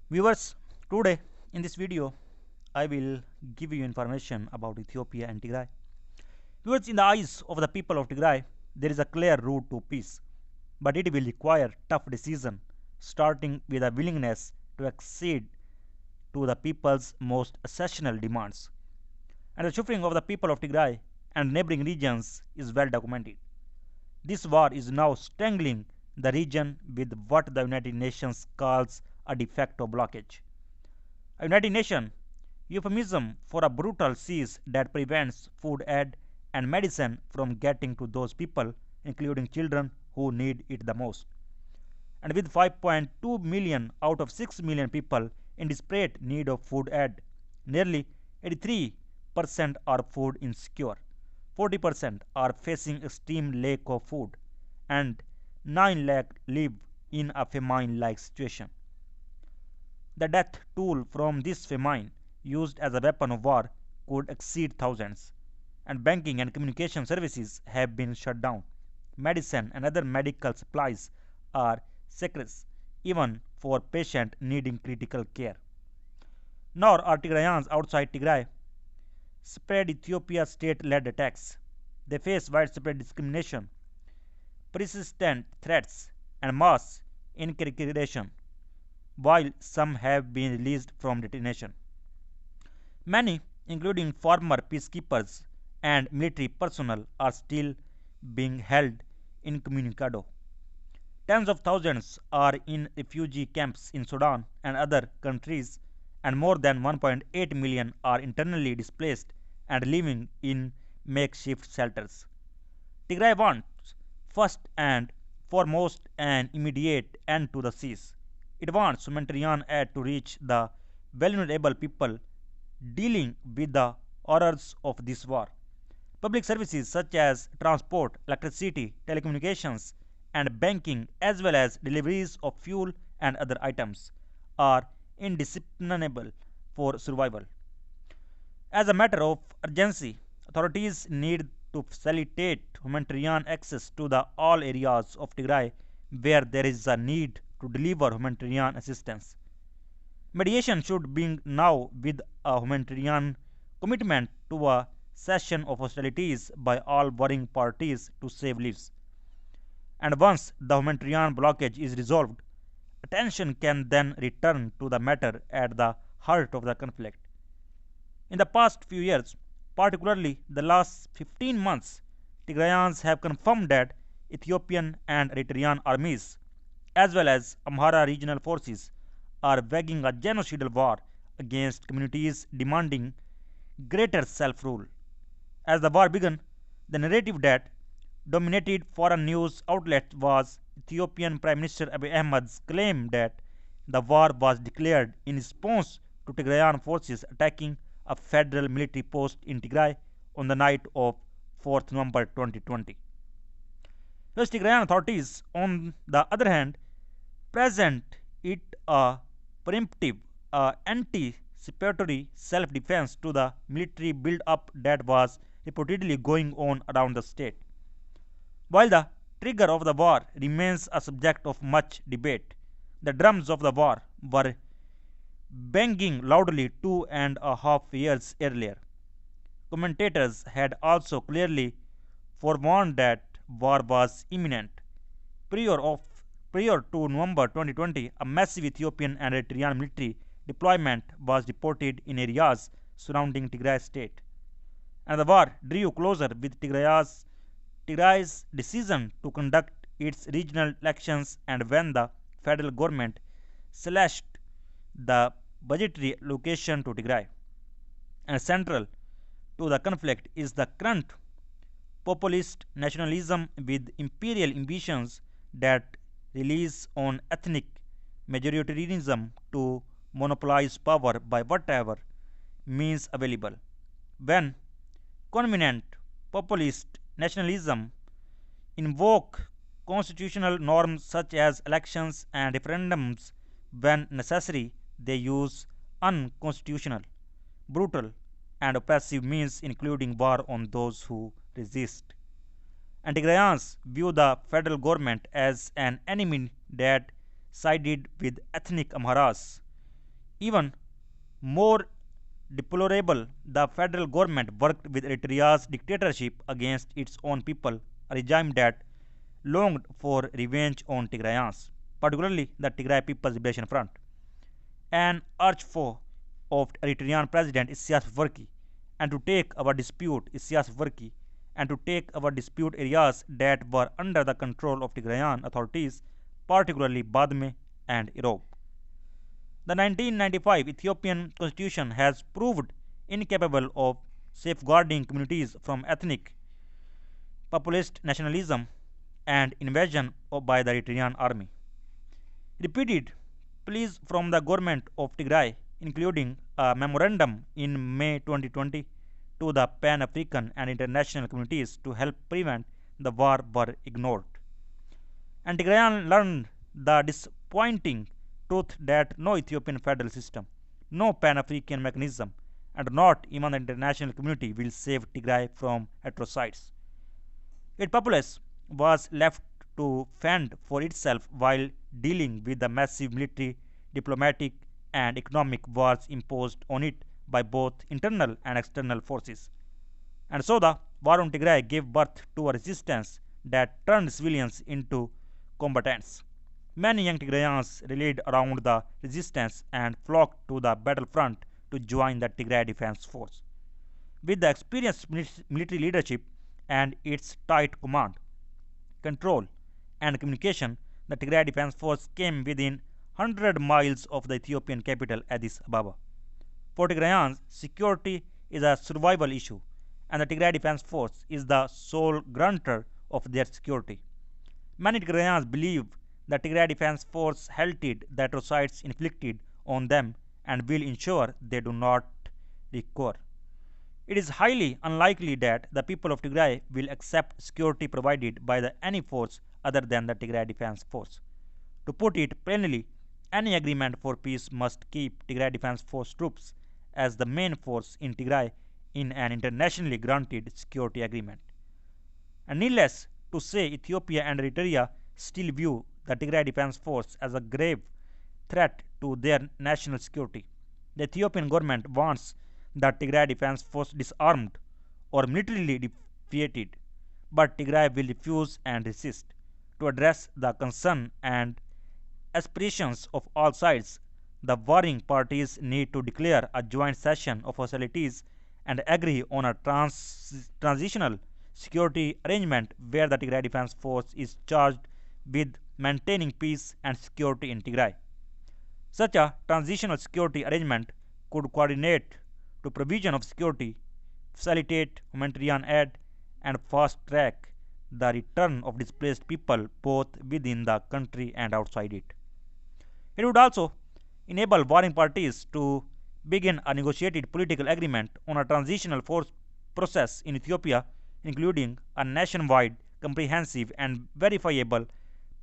Viewers, today in this video I will give you information about Ethiopia and Tigray. Viewers, in the eyes of the people of Tigray, there is a clear route to peace, but it will require tough decision, starting with a willingness to accede to the people's most essential demands. And the suffering of the people of Tigray and neighboring regions is well documented. This war is now strangling the region with what the United Nations calls a de facto blockage. A United Nations euphemism for a brutal siege that prevents food aid and medicine from getting to those people, including children who need it the most. And with 5.2 million out of 6 million people in desperate need of food aid, nearly 83% are food insecure, 40% are facing extreme lack of food, and 9 lakh live in a famine like situation. The death toll from this famine, used as a weapon of war, could exceed thousands, and banking and communication services have been shut down. Medicine and other medical supplies are scarce, even for patients needing critical care. Nor are Tigrayans outside Tigray spread Ethiopia state-led attacks. They face widespread discrimination, persistent threats, and mass incarceration, while some have been released from detention. Many, including former peacekeepers and military personnel, are still being held incommunicado. Tens of thousands are in refugee camps in Sudan and other countries, and more than 1.8 million are internally displaced and living in makeshift shelters. Tigray wants, first and foremost, an immediate end to the siege. It wants humanitarian aid to reach the vulnerable people dealing with the horrors of this war. Public services such as transport, electricity, telecommunications, and banking, as well as deliveries of fuel and other items, are indispensable for survival. As a matter of urgency, authorities need to facilitate humanitarian access to the all areas of Tigray where there is a need to deliver humanitarian assistance. Mediation should begin now with a humanitarian commitment to a cessation of hostilities by all warring parties to save lives. And once the humanitarian blockage is resolved, attention can then return to the matter at the heart of the conflict. In the past few years, particularly the last 15 months, Tigrayans have confirmed that Ethiopian and Eritrean armies, as well as Amhara regional forces, are waging a genocidal war against communities demanding greater self rule. As the war began, the narrative that dominated foreign news outlets was Ethiopian Prime Minister Abiy Ahmed's claim that the war was declared in response to Tigrayan forces attacking a federal military post in Tigray on the night of 4th November 2020. West Tigrayan authorities, on the other hand, present it a preemptive, anticipatory self-defense to the military build-up that was reportedly going on around the state. While the trigger of the war remains a subject of much debate, the drums of the war were banging loudly 2.5 years earlier. Commentators had also clearly forewarned that war was imminent. Prior, of, prior to November 2020, a massive Ethiopian and Eritrean military deployment was reported in areas surrounding Tigray state. And the war drew closer with Tigray's decision to conduct its regional elections, and when the federal government slashed the budgetary allocation to Tigray. And central to the conflict is the current populist nationalism with imperial ambitions that relies on ethnic majoritarianism to monopolize power by whatever means available. When convenient populist nationalism invoke constitutional norms such as elections and referendums when necessary, they use unconstitutional, brutal, and oppressive means, including war on those who resist. And Tigrayans view the federal government as an enemy that sided with ethnic Amharas Even more deplorable, the federal government worked with Eritrea's dictatorship against its own people, a regime that longed for revenge on Tigrayans, particularly the Tigray People's Liberation Front. An archfoe of Eritrean President Isaias Afwerki, and to take our dispute Isaias Afwerki, and to take our dispute areas that were under the control of Tigrayan authorities, particularly Badme and Irob. The 1995 Ethiopian constitution has proved incapable of safeguarding communities from ethnic, populist nationalism and invasion by the Eritrean army. Repeated pleas from the government of Tigray, including a memorandum in May 2020 to the Pan African and international communities to help prevent the war, were ignored. And Tigrayan learned the disappointing truth that no Ethiopian federal system, no Pan African mechanism, and not even the international community will save Tigray from atrocities. Its populace was left to fend for itself while dealing with the massive military, diplomatic, and economic wars imposed on it by both internal and external forces. And so the war on Tigray gave birth to a resistance that turned civilians into combatants. Many young Tigrayans rallied around the resistance and flocked to the battlefront to join the Tigray Defense Force. With the experienced military leadership and its tight command, control, and communication, the Tigray Defense Force came within 100 miles of the Ethiopian capital Addis Ababa. For Tigrayans, security is a survival issue, and the Tigray Defense Force is the sole guarantor of their security. Many Tigrayans believe the Tigray Defense Force halted the atrocities inflicted on them and will ensure they do not recur. It is highly unlikely that the people of Tigray will accept security provided by any force other than the Tigray Defense Force. To put it plainly, any agreement for peace must keep Tigray Defense Force troops as the main force in Tigray in an internationally granted security agreement. And needless to say, Ethiopia and Eritrea still view the Tigray Defense Force as a grave threat to their national security. The Ethiopian government wants the Tigray Defense Force disarmed or militarily defeated, but Tigray will refuse and resist. To address the concern and aspirations of all sides, the warring parties need to declare a joint session of hostilities and agree on a transitional security arrangement where the Tigray Defense Force is charged with maintaining peace and security in Tigray. Such a transitional security arrangement could coordinate to provision of security, facilitate humanitarian aid, and fast track the return of displaced people both within the country and outside it. It would also enable warring parties to begin a negotiated political agreement on a transitional force process in Ethiopia, including a nationwide, comprehensive, and verifiable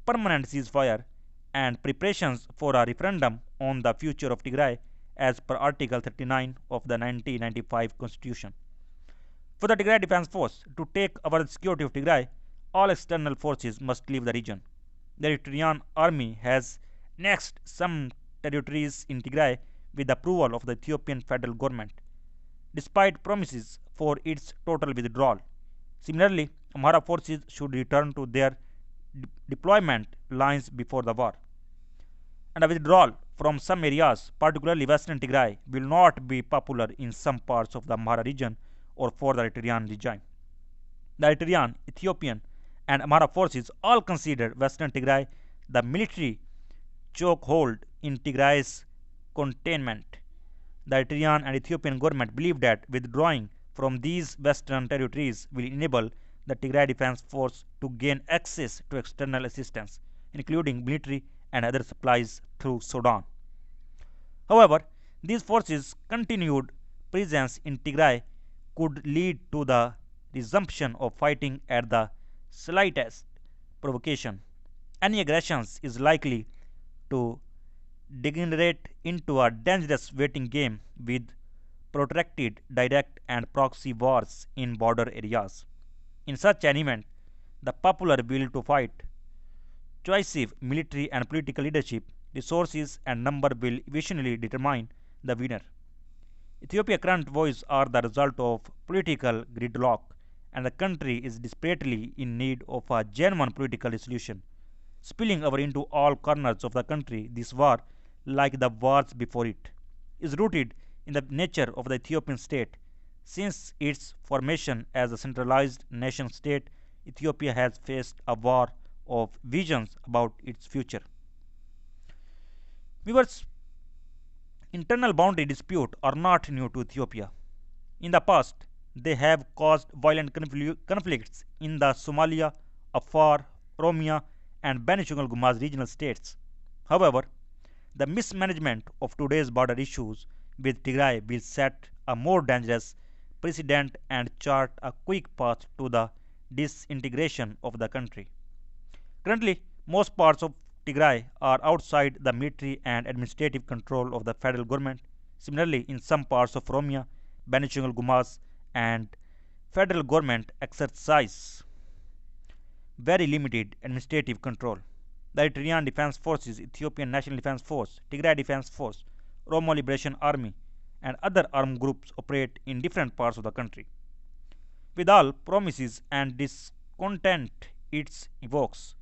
permanent ceasefire and preparations for a referendum on the future of Tigray as per Article 39 of the 1995 Constitution. For the Tigray Defense Force to take over the security of Tigray, all external forces must leave the region. The Eritrean army has annexed some territories in Tigray with the approval of the Ethiopian federal government, despite promises for its total withdrawal. Similarly, Amhara forces should return to their deployment lines before the war. And a withdrawal from some areas, particularly Western Tigray, will not be popular in some parts of the Amhara region or for the Eritrean regime. The Eritrean, Ethiopian, and Amhara forces all consider Western Tigray the military chokehold in Tigray's containment. The Eritrean and Ethiopian government believe that withdrawing from these western territories will enable the Tigray Defense Force to gain access to external assistance, including military and other supplies through Sudan. However, these forces' continued presence in Tigray could lead to the resumption of fighting at the slightest provocation. Any aggression is likely to degenerate into a dangerous waiting game with protracted direct and proxy wars in border areas. In such an event, the popular will to fight, cohesive military and political leadership, resources, and number will eventually determine the winner. Ethiopia's current woes are the result of political gridlock, and the country is desperately in need of a genuine political solution. Spilling over into all corners of the country, this war, like the wars before it, is rooted in the nature of the Ethiopian state. Since its formation as a centralized nation state, Ethiopia has faced a war of visions about its future. Viewers, internal boundary disputes are not new to Ethiopia. In the past, they have caused violent conflicts in the Somalia, Afar, Oromia, and Benishangul Gumuz regional states. However, the mismanagement of today's border issues with Tigray will set a more dangerous precedent and chart a quick path to the disintegration of the country. Currently, most parts of Tigray are outside the military and administrative control of the federal government. Similarly, in some parts of Oromia, Benishangul Gumuz, and federal government exercise very limited administrative control. The Eritrean Defense Forces, Ethiopian National Defense Force, Tigray Defense Force, Oromo Liberation Army, and other armed groups operate in different parts of the country. With all promises and discontent it evokes,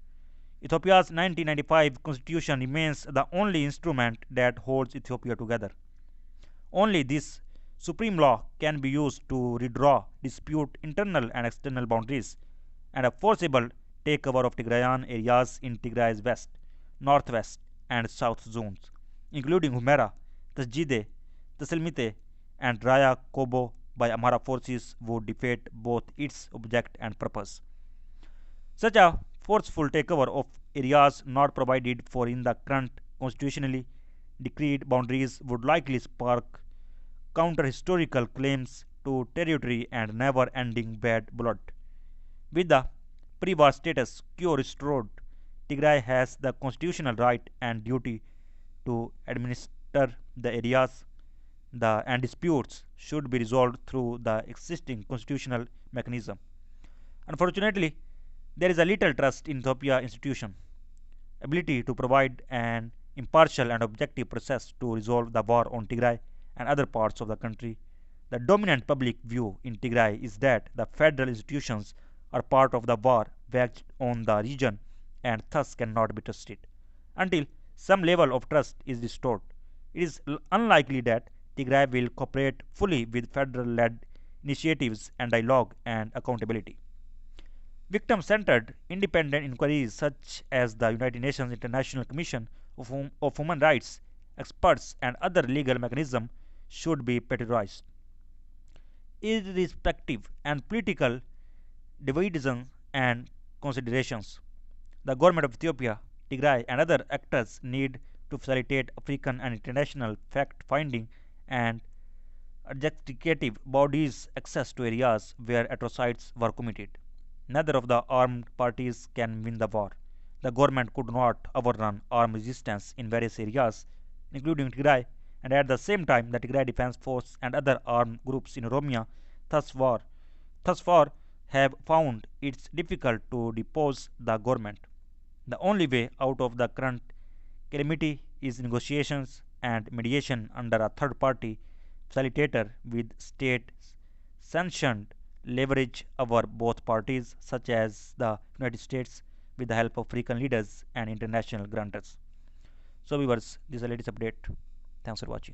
Ethiopia's 1995 constitution remains the only instrument that holds Ethiopia together. Only this supreme law can be used to redraw dispute internal and external boundaries, and a forcible takeover of Tigrayan areas in Tigray's west, northwest, and south zones, including Humera, Tasjide, Taselmite, and Raya Kobo by Amhara forces would defeat both its object and purpose. Such a forceful takeover of areas not provided for in the current constitutionally decreed boundaries would likely spark counter-historical claims to territory and never-ending bad blood. With the pre-war status quo restored, Tigray has the constitutional right and duty to administer the areas. And disputes should be resolved through the existing constitutional mechanism. Unfortunately, there is a little trust in Ethiopia institution ability to provide an impartial and objective process to resolve the war on Tigray and other parts of the country. The dominant public view in Tigray is that the federal institutions are part of the war waged on the region and thus cannot be trusted. Until some level of trust is restored, it is unlikely that Tigray will cooperate fully with federal-led initiatives and dialogue and accountability. Victim-centered independent inquiries such as the United Nations International Commission of Human Rights, experts, and other legal mechanisms should be prioritized. Irrespective and political divisions and considerations, the government of Ethiopia, Tigray, and other actors need to facilitate African and international fact-finding and adjudicative bodies access to areas where atrocities were committed. Neither of the armed parties can win the war. The government could not overrun armed resistance in various areas, including Tigray, and at the same time the Tigray Defense Force and other armed groups in Oromia thus far have found it difficult to depose the government. The only way out of the current calamity is negotiations and mediation under a third party facilitator with state sanctioned leverage over both parties, such as the United States, with the help of African leaders and international grantors. So viewers, this is the latest update. Thanks for watching.